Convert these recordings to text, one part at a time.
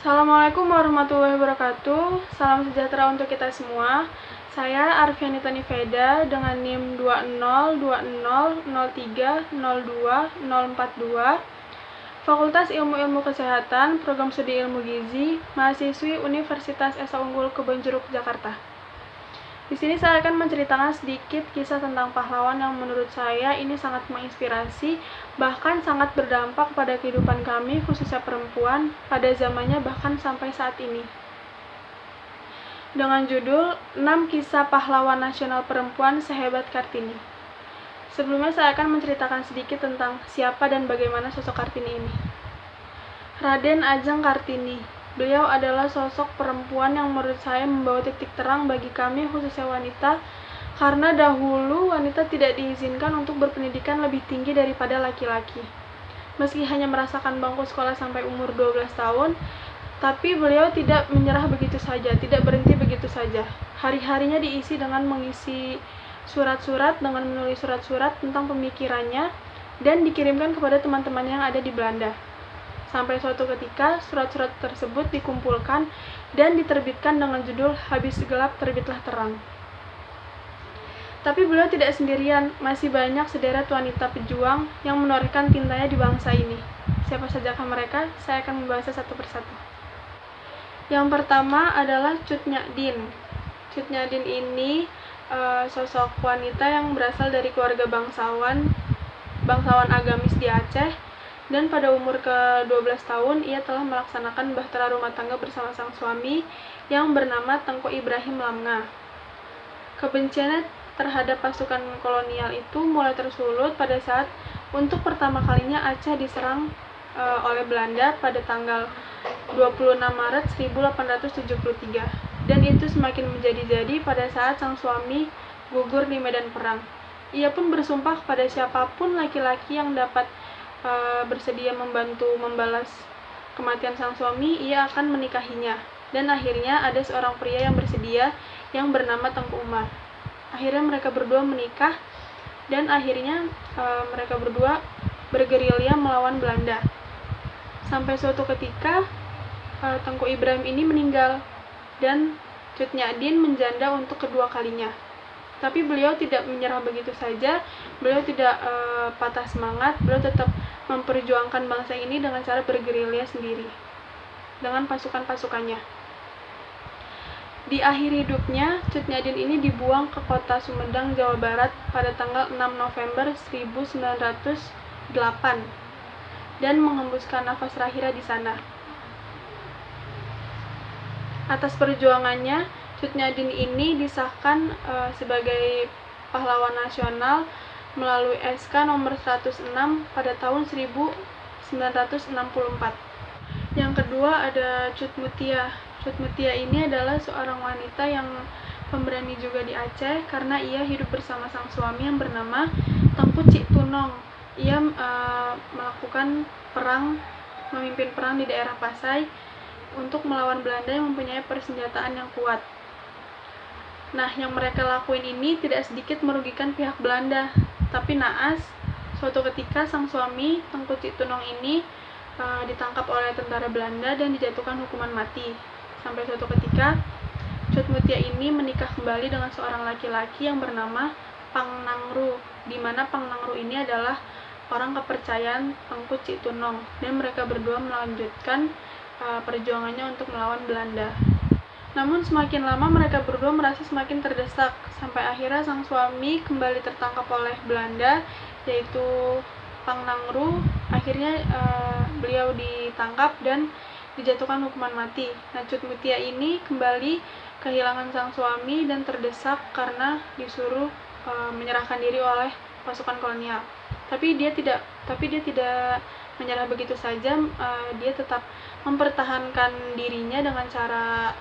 Assalamualaikum warahmatullahi wabarakatuh. Salam sejahtera untuk kita semua. Saya Arfianita Niveda dengan NIM 202030302042, Fakultas Ilmu Kesehatan, Program Studi Ilmu Gizi, mahasiswi Universitas Esa Unggul Kebonjeruk, Jakarta. Di sini saya akan menceritakan sedikit kisah tentang pahlawan yang menurut saya ini sangat menginspirasi, bahkan sangat berdampak pada kehidupan kami, khususnya perempuan, pada zamannya bahkan sampai saat ini. Dengan judul 6 Kisah Pahlawan Nasional Perempuan Sehebat Kartini. Sebelumnya saya akan menceritakan sedikit tentang siapa dan bagaimana sosok Kartini ini. Raden Ajeng Kartini. Beliau adalah sosok perempuan yang menurut saya membawa titik terang bagi kami khususnya wanita, karena dahulu wanita tidak diizinkan untuk berpendidikan lebih tinggi daripada laki-laki. Meski hanya merasakan bangku sekolah sampai umur 12 tahun, tapi beliau tidak menyerah begitu saja, tidak berhenti begitu saja. Hari-harinya diisi dengan mengisi surat-surat, dengan menulis surat-surat tentang pemikirannya, dan dikirimkan kepada teman-temannya yang ada di Belanda. Sampai suatu ketika, surat-surat tersebut dikumpulkan dan diterbitkan dengan judul Habis Gelap Terbitlah Terang. Tapi beliau tidak sendirian, masih banyak sederet wanita pejuang yang menorehkan tintanya di bangsa ini. Siapa sajakah mereka? Saya akan membahasnya satu persatu. Yang pertama adalah Cut Nyak Dien. Cut Nyak Dien ini sosok wanita yang berasal dari keluarga bangsawan agamis di Aceh. Dan pada umur ke-12 tahun, ia telah melaksanakan bahtera rumah tangga bersama sang suami yang bernama Tengku Ibrahim Lamnga. Kebenciannya terhadap pasukan kolonial itu mulai tersulut pada saat untuk pertama kalinya Aceh diserang oleh Belanda pada tanggal 26 Maret 1873. Dan itu semakin menjadi-jadi pada saat sang suami gugur di medan perang. Ia pun bersumpah kepada siapapun laki-laki yang dapat bersedia membantu membalas kematian sang suami, ia akan menikahinya. Dan akhirnya ada seorang pria yang bersedia yang bernama Tengku Umar. Akhirnya mereka berdua menikah dan akhirnya mereka berdua bergerilya melawan Belanda. Sampai suatu ketika Tengku Ibrahim ini meninggal dan Cut Nyak Dien menjanda untuk kedua kalinya. Tapi beliau tidak menyerah begitu saja, beliau tidak patah semangat, beliau tetap memperjuangkan bangsa ini dengan cara bergerilya sendiri dengan pasukan-pasukannya. Di akhir hidupnya, Cut Nyak Dien ini dibuang ke kota Sumedang, Jawa Barat pada tanggal 6 November 1908 dan menghembuskan nafas terakhirnya di sana. Atas perjuangannya, Cut Nyak Dien ini disahkan sebagai pahlawan nasional melalui SK nomor 106 pada tahun 1964. Yang kedua ada Cut Mutia. Cut Mutia ini adalah seorang wanita yang pemberani juga di Aceh karena ia hidup bersama sang suami yang bernama Tengku Cik Tunong. Ia melakukan perang, memimpin perang di daerah Pasai untuk melawan Belanda yang mempunyai persenjataan yang kuat. Nah, yang mereka lakuin ini tidak sedikit merugikan pihak Belanda. Tapi naas, suatu ketika sang suami, Tengku Cik Tunong ini ditangkap oleh tentara Belanda dan dijatuhkan hukuman mati. Sampai suatu ketika, Cut Mutia ini menikah kembali dengan seorang laki-laki yang bernama Pang Nangru, di mana Pang Nangru ini adalah orang kepercayaan Tengku Cik Tunong, dan mereka berdua melanjutkan perjuangannya untuk melawan Belanda. Namun semakin lama mereka berdua merasa semakin terdesak, sampai akhirnya sang suami kembali tertangkap oleh Belanda, yaitu Pang Nangru. Akhirnya beliau ditangkap dan dijatuhkan hukuman mati. Nah, Cut Mutia ini kembali kehilangan sang suami dan terdesak karena disuruh menyerahkan diri oleh pasukan kolonial. Tapi dia tidak menyerah begitu saja. Dia tetap mempertahankan dirinya dengan cara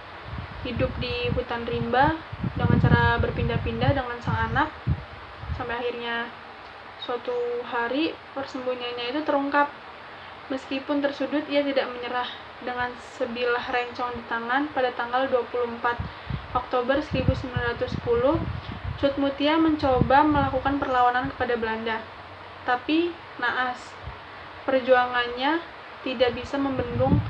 hidup di hutan rimba, dengan cara berpindah-pindah dengan sang anak, sampai akhirnya suatu hari persembunyiannya itu terungkap. Meskipun tersudut, ia tidak menyerah. Dengan sebilah rencong di tangan, pada tanggal 24 Oktober 1910, Cut Mutia mencoba melakukan perlawanan kepada Belanda. Tapi naas, perjuangannya tidak bisa membendung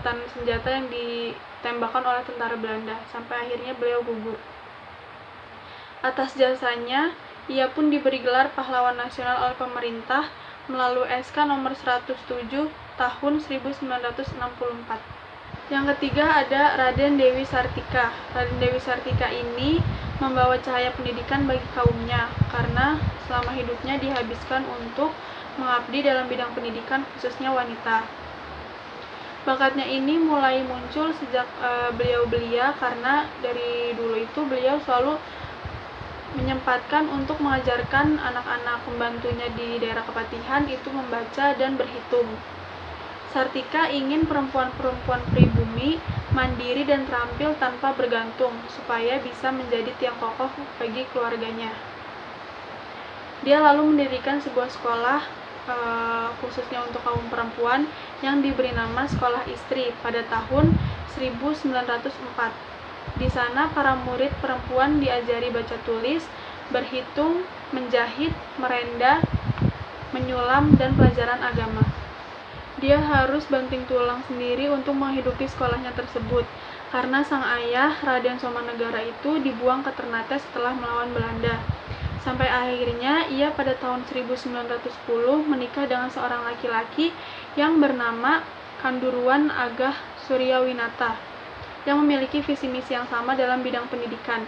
gencatan senjata yang ditembakkan oleh tentara Belanda, sampai akhirnya beliau gugur. Atas jasanya, ia pun diberi gelar pahlawan nasional oleh pemerintah melalui SK nomor 107 tahun 1964. Yang ketiga ada Raden Dewi Sartika. Raden Dewi Sartika ini membawa cahaya pendidikan bagi kaumnya karena selama hidupnya dihabiskan untuk mengabdi dalam bidang pendidikan, khususnya wanita. Bakatnya ini mulai muncul sejak beliau belia karena dari dulu itu beliau selalu menyempatkan untuk mengajarkan anak-anak pembantunya di daerah Kepatihan itu membaca dan berhitung. Sartika ingin perempuan-perempuan pribumi mandiri dan terampil tanpa bergantung, supaya bisa menjadi tiang kokoh bagi keluarganya. Dia lalu mendirikan sebuah sekolah khususnya untuk kaum perempuan yang diberi nama Sekolah Istri pada tahun 1904. Di sana para murid perempuan diajari baca tulis, berhitung, menjahit, merenda, menyulam, dan pelajaran agama. Dia harus banting tulang sendiri untuk menghidupi sekolahnya tersebut, karena sang ayah, Raden Somanegara itu dibuang ke Ternate setelah melawan Belanda. Sampai akhirnya ia pada tahun 1910 menikah dengan seorang laki-laki yang bernama Kanduruan Agah Suryawinata, yang memiliki visi misi yang sama dalam bidang pendidikan.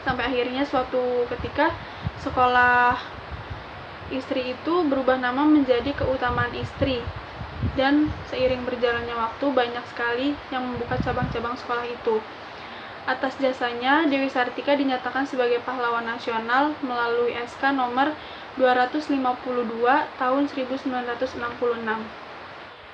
Sampai akhirnya suatu ketika sekolah Istri itu berubah nama menjadi Keutamaan Istri, dan seiring berjalannya waktu banyak sekali yang membuka cabang-cabang sekolah itu. Atas jasanya, Dewi Sartika dinyatakan sebagai pahlawan nasional melalui SK nomor 252 tahun 1966.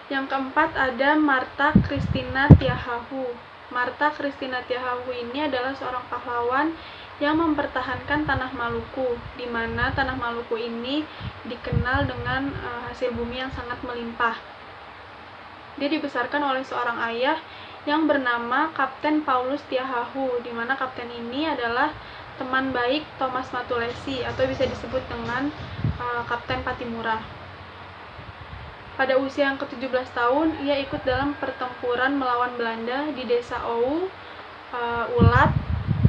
Yang keempat ada Martha Christina Tiahahu. Martha Christina Tiahahu ini adalah seorang pahlawan yang mempertahankan tanah Maluku, di mana tanah Maluku ini dikenal dengan hasil bumi yang sangat melimpah. Dia dibesarkan oleh seorang ayah yang bernama Kapten Paulus Tiahahu, di mana kapten ini adalah teman baik Thomas Matulesi atau bisa disebut dengan Kapten Patimura. Pada usia yang ke-17 tahun, ia ikut dalam pertempuran melawan Belanda di desa Owu, Ulat,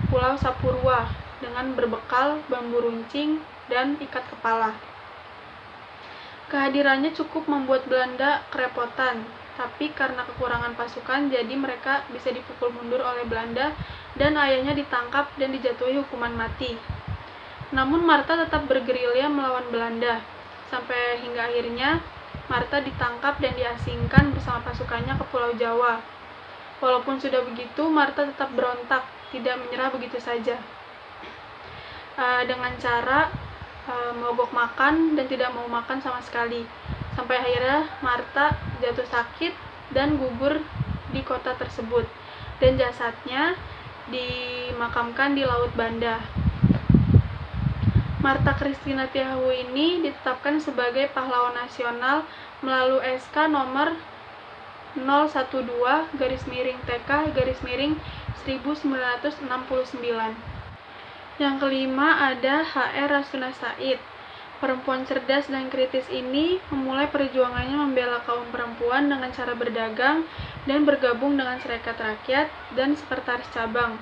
Pulau Sapurwa, dengan berbekal bambu runcing dan ikat kepala. Kehadirannya cukup membuat Belanda kerepotan, tapi karena kekurangan pasukan, jadi mereka bisa dipukul mundur oleh Belanda dan ayahnya ditangkap dan dijatuhi hukuman mati. Namun Martha tetap bergerilya melawan Belanda, sampai hingga akhirnya Martha ditangkap dan diasingkan bersama pasukannya ke Pulau Jawa. Walaupun sudah begitu, Martha tetap berontak, tidak menyerah begitu saja. Dengan cara mogok makan dan tidak mau makan sama sekali. Sampai akhirnya Martha jatuh sakit dan gugur di kota tersebut. Dan jasadnya dimakamkan di Laut Banda. Martha Christina Tiahahu ini ditetapkan sebagai pahlawan nasional melalui SK nomor 012-TK-1969. Yang kelima ada HR Rasuna Said. Perempuan cerdas dan kritis ini memulai perjuangannya membela kaum perempuan dengan cara berdagang dan bergabung dengan Serikat Rakyat dan Sekretaris Cabang.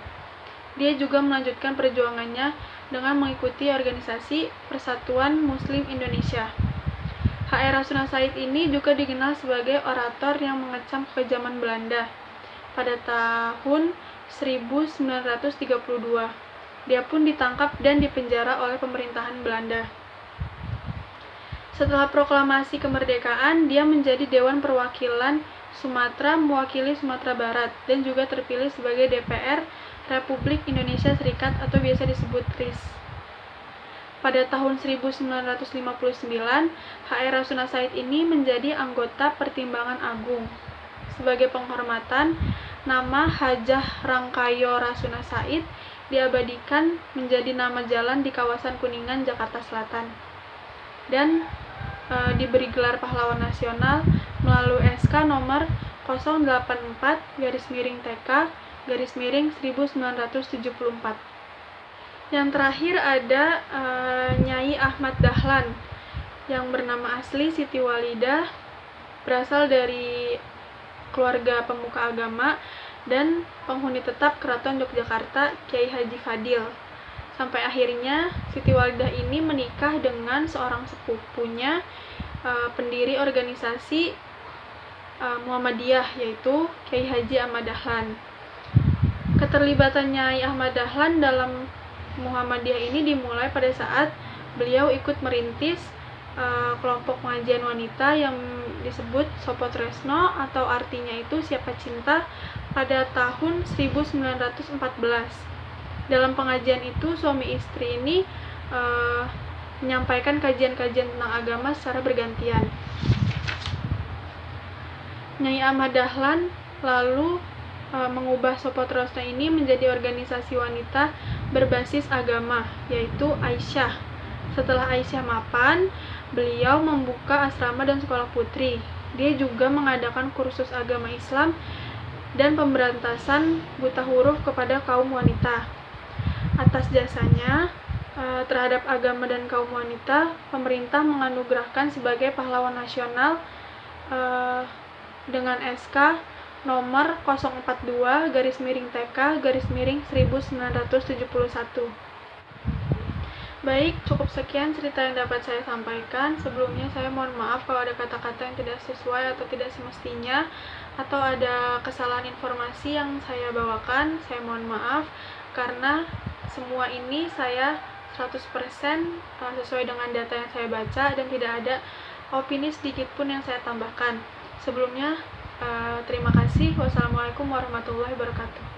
Dia juga melanjutkan perjuangannya dengan mengikuti organisasi Persatuan Muslim Indonesia. HR Rasuna Said ini juga dikenal sebagai orator yang mengecam kekejaman Belanda. Pada tahun 1932, dia pun ditangkap dan dipenjara oleh pemerintahan Belanda. Setelah proklamasi kemerdekaan, dia menjadi Dewan Perwakilan Sumatera mewakili Sumatera Barat dan juga terpilih sebagai DPR Republik Indonesia Serikat atau biasa disebut RIS. Pada tahun 1959, HR Rasuna Said ini menjadi anggota Pertimbangan Agung. Sebagai penghormatan, nama Hajah Rangkayo Rasuna Said diabadikan menjadi nama jalan di kawasan Kuningan, Jakarta Selatan. Dan diberi gelar pahlawan nasional melalui SK nomor 084-TK-1974. Yang terakhir ada Nyai Ahmad Dahlan, yang bernama asli Siti Walidah, berasal dari keluarga pemuka agama dan penghuni tetap Keraton Yogyakarta Kiai Haji Fadil. Sampai akhirnya Siti Walidah ini menikah dengan seorang sepupunya, pendiri organisasi Muhammadiyah, yaitu Kiai Haji Ahmad Dahlan. Keterlibatan Nyai Ahmad Dahlan dalam Muhammadiyah ini dimulai pada saat beliau ikut merintis kelompok pengajian wanita yang disebut Sopo Tresno, atau artinya itu Siapa Cinta, pada tahun 1914. Dalam pengajian itu suami istri ini menyampaikan kajian-kajian tentang agama secara bergantian. Nyai Ahmad Dahlan lalu mengubah Sopo Tresno ini menjadi organisasi wanita berbasis agama, yaitu Aisyah. Setelah Aisyah mapan, beliau membuka asrama dan sekolah putri. Dia juga mengadakan kursus agama Islam dan pemberantasan buta huruf kepada kaum wanita. Atas jasanya terhadap agama dan kaum wanita, pemerintah menganugerahkan sebagai pahlawan nasional dengan SK nomor 042-TK-1971. Baik, cukup sekian cerita yang dapat saya sampaikan. Sebelumnya saya mohon maaf kalau ada kata-kata yang tidak sesuai atau tidak semestinya, atau ada kesalahan informasi yang saya bawakan. Saya mohon maaf, karena semua ini saya 100% sesuai dengan data yang saya baca dan tidak ada opini sedikit pun yang saya tambahkan. Sebelumnya, terima kasih. Wassalamualaikum warahmatullahi wabarakatuh.